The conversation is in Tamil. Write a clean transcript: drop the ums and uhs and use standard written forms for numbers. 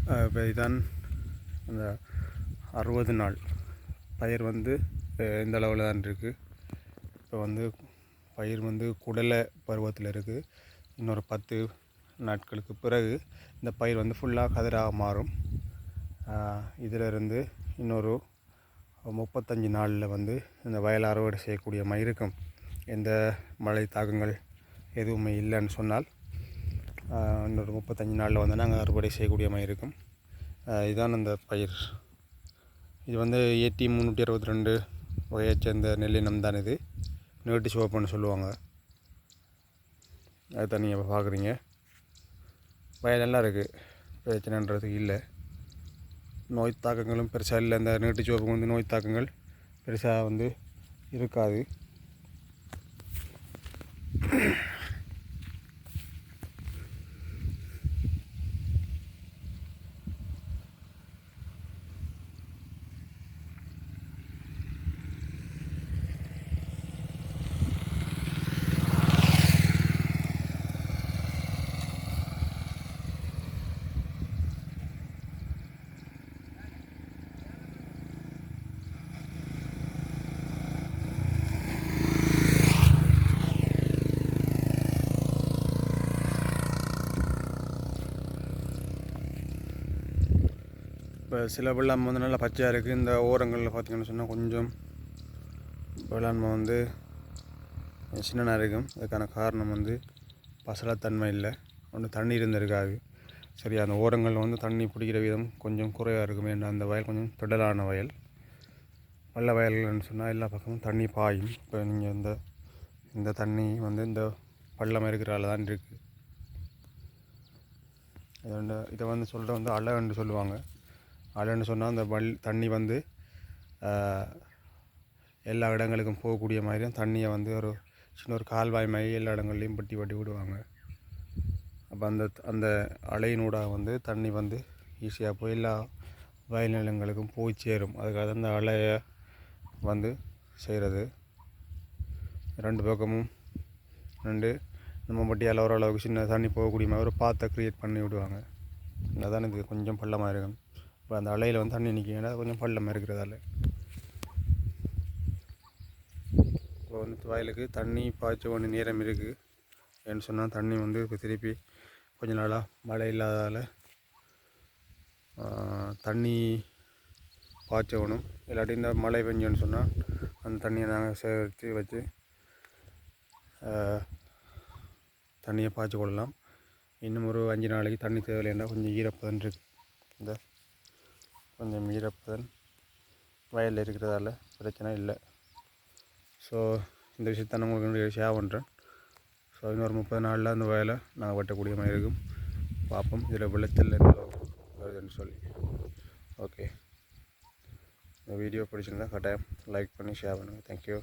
இப்போ இதான் அந்த 60 நாள் பயிர் வந்து இந்த அளவில் தான் இருக்குது. இப்போ வந்து பயிர் வந்து குடலை பருவத்தில் இருக்குது. இன்னொரு 10 நாட்களுக்கு பிறகு இந்த பயிர் வந்து ஃபுல்லாக கதிராக மாறும். இதிலிருந்து இன்னொரு 35 நாளில் வந்து இந்த வயல் அறுவடை செய்யக்கூடிய மாதிரி இருக்கும். எந்த மழை தாக்கங்கள் எதுவுமே இல்லைன்னு சொன்னால் இன்னொரு 35 நாளில் வந்து நாங்கள் அறுவடை செய்யக்கூடிய மாதிரி இருக்கும். இதுதான் அந்த பயிர். இது வந்து AT 362 வகையை சேர்ந்த நெல்லினம் தான். இது நீட்டு சிவப்புன்னு சொல்லுவாங்க. அதுதான் நீங்கள் இப்போ பார்க்குறீங்க. வயல் நல்லா இருக்குது, பிரச்சனைன்றதுக்கு இல்லை. நோய் தாக்கங்களும் பெருசாக இல்லை. இந்த நீட்டு சிவப்புக்கு வந்து நோய் தாக்கங்கள் பெருசாக வந்து இருக்காது. இப்போ சில வெள்ளாமை வந்து நல்லா பச்சையாக இருக்குது. இந்த ஓரங்களில் பார்த்திங்கன்னு சொன்னால் கொஞ்சம் வெள்ளாமை வந்து சின்னனாக இருக்கும். அதுக்கான காரணம் வந்து பசலத்தன்மை இல்லை, ஒன்று தண்ணி இருந்திருக்காது. சரி, அந்த ஓரங்களில் வந்து தண்ணி பிடிக்கிற விதம் கொஞ்சம் குறைவாக இருக்கும். ஏன்னா அந்த வயல் கொஞ்சம் திடலான வயல். வெள்ள வயல்கள்னு சொன்னால் எல்லா பக்கமும் தண்ணி பாயும். இப்போ நீங்கள் இந்த தண்ணி வந்து இந்த பள்ளம் இருக்கிறால தான் இருக்குது. இதை வந்து சொல்கிற வந்து அலைன்னு சொல்லுவாங்க. அலைன்னு சொன்னால் அந்த தண்ணி வந்து எல்லா இடங்களுக்கும் போகக்கூடிய மாதிரியும் தண்ணியை வந்து ஒரு சின்ன ஒரு கால்வாய் மாதிரி எல்லா இடங்கள்லையும் பட்டி விடுவாங்க. அப்போ அந்த அலையினூடாக வந்து தண்ணி வந்து ஈஸியாக போய் எல்லா வயல் நிலங்களுக்கும் போய் சேரும். அதுக்காக அந்த அலையை வந்து செய்கிறது. 2 பக்கமும் நம்ம பட்டியால் ஓரளவுக்கு சின்ன தண்ணி போகக்கூடிய மாதிரி ஒரு பாத்தை க்ரியேட் பண்ணி விடுவாங்க. அதான் இது கொஞ்சம் பள்ளமாக இருக்கும். இப்போ அந்த அலையில் வந்து தண்ணி நிற்கிங்கன்னா கொஞ்சம் பள்ளமாக இருக்கிறதால இப்போ வந்து வயலுக்கு தண்ணி பாய்ச்ச வேண்டிய நேரம் இருக்குது. ஏன்னு சொன்னால் தண்ணி வந்து இப்போ திருப்பி கொஞ்ச நாளாக மழை இல்லாததால் தண்ணி பாய்ச்சணும். இல்லாட்டி இந்த மழை பெஞ்சோன்னு சொன்னால் அந்த தண்ணியை நாங்கள் சேர்த்து வச்சு தண்ணியை பாய்ச்சி கொள்ளலாம். இன்னும் ஒரு 5 நாளைக்கு தண்ணி தேவையில்லைன்னா கொஞ்சம் ஈரப்பதன் இருக்குது. இந்த கொஞ்சம் ஈரப்பதன் வயலில் இருக்கிறதால பிரச்சனை இல்லை. ஸோ இந்த விஷயத்தை நான் உங்களுக்கு ஷேர் பண்ணுறேன். ஸோ இன்னொரு 30 நாளில் அந்த வயலை நாங்கள் வெட்டக்கூடிய மாதிரி இருக்கும். பார்ப்போம் இதில் விளைச்சல் எந்த வருதுன்னு சொல்லி. ஓகே, இந்த வீடியோ பிடிச்சிருந்தா கட்டாயம் லைக் பண்ணி ஷேர் பண்ணுங்கள். தேங்க்யூ.